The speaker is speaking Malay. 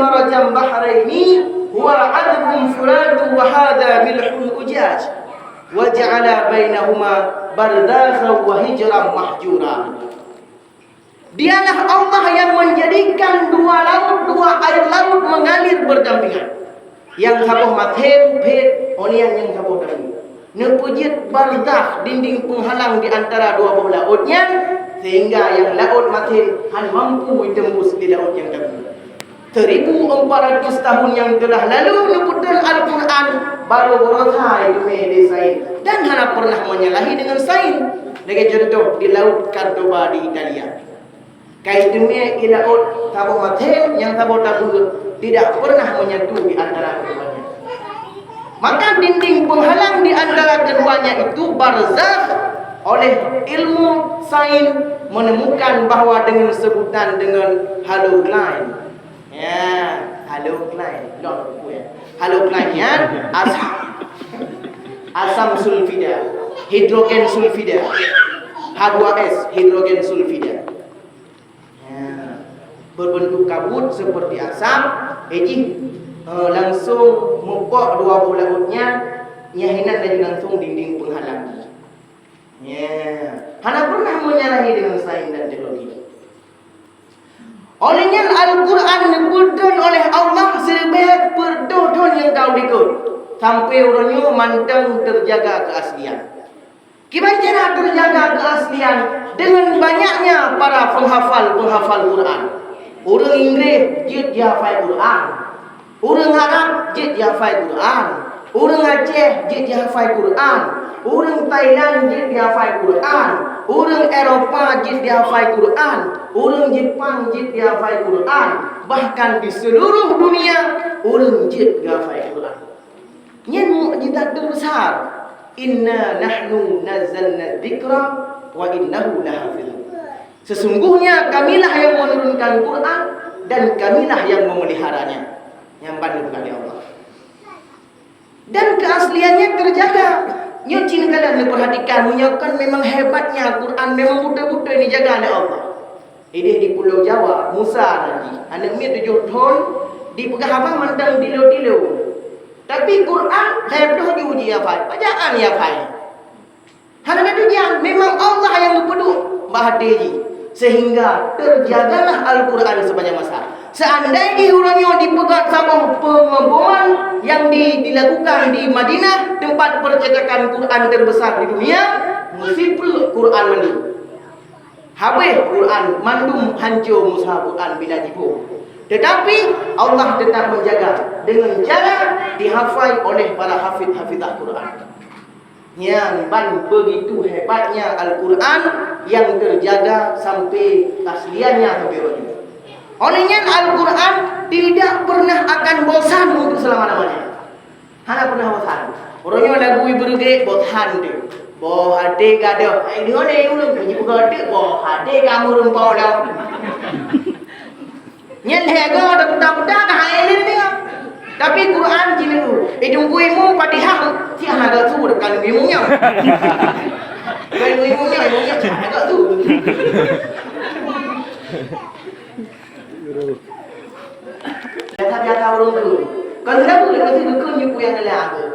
marajam bahraini huwa adbun furatu wa hadha milhun ujaj wa ja'ala bainahuma bardakha wa hijran mahjura. Dialah Allah yang menjadikan dua air laut mengalir berdampingan. Yang haboh mathen pet onian yang haboh dalam. Nepujit bardah dinding penghalang di antara dua belah lautnya, sehingga yang laut mathen han mampu tembus di laut yang dalam. 1400 tahun yang telah lalu nuputan Al-Quran baru berotai dunia desain dan hana pernah menyalahi dengan sain. Lagi contoh di laut Cordoba di Italia. Kait dunia di laut tabuh mathen yang tabuh tidak pernah menyatu di antara keduanya. Maka dinding penghalang di antara keduanya itu barzakh. Oleh ilmu sains menemukan bahawa dengan sebutan dengan halogline. Ya, halogline. Halogline-nya asam sulfida, hidrogen sulfida. H2S, hidrogen sulfida. Berbentuk kabut seperti asam, langsung mupok dua belah lautnya, nyahinan dan langsung dinding penghalang. Hana pernah menyalahi dengan sains dan teknologi. Olehnya Al-Quran diberikan oleh Allah sebaik perdodon yang kau ikut sampai orangnya mantang terjaga keaslian. Gimana cara terjaga keaslian? Dengan banyaknya para penghafal Quran. Orang Inggeris dia hafal Quran. Orang Arab dia hafal Quran. Orang Aceh dia hafal Quran. Orang Thailand dia hafal Quran. Orang Eropah dia hafal Quran. Orang Jepang dia hafal Quran. Bahkan di seluruh dunia orang dia hafal Quran. Ini mukjizat terbesar. Inna nahnu nazzalna dzikra wa innahu lahafizun. Sesungguhnya kamilah yang menurunkan Quran dan kamilah yang memeliharanya. Yang bantu oleh Allah. Dan keasliannya terjaga. Nyucin kalian perhatikan, menyakan memang hebatnya Quran, memang betul-betul dijaga oleh Allah. Ini di Pulau Jawa, Musa nanti, anak mi 7 tahun, di Pegahapang mandang dilo-dilo. Tapi Quran, hebdoh diuji apa? Bacaan ya apa? Hanya itu yang memang Allah yang berpeduh bahadiri. Sehingga terjagalah Al-Quran sepanjang masa. Seandainya orangnya dipegang sama pengeboman yang dilakukan di Madinah, tempat percetakan Quran terbesar di dunia, mesti perlu Quran mandi. Habis Quran mandum hancur mushaf Quran bila jibu. Tetapi Allah tetap menjaga dengan cara dihafal oleh para hafid-hafidah Quran. Yang begitu hebatnya Al-Quran yang terjaga sampai asliannya sampai wajib. Olehnya Al-Quran tidak pernah akan bosan untuk selama-lamanya. Hana pernah bosan. Orangnya lagu berge bosan dia. Boh hade gado. Ini ada yang ulun punya gado. Boh hade kamu rumpau dah. Nyen hego ada budak-budak dah ini dia. Tapi Quran jilu. Hidung kuimu Fatihah si agak tu dekat ilmunya. Kalau ilmunya agak tu. Biasa orang tu. Kalau tidak boleh kasi dukun you yang lain.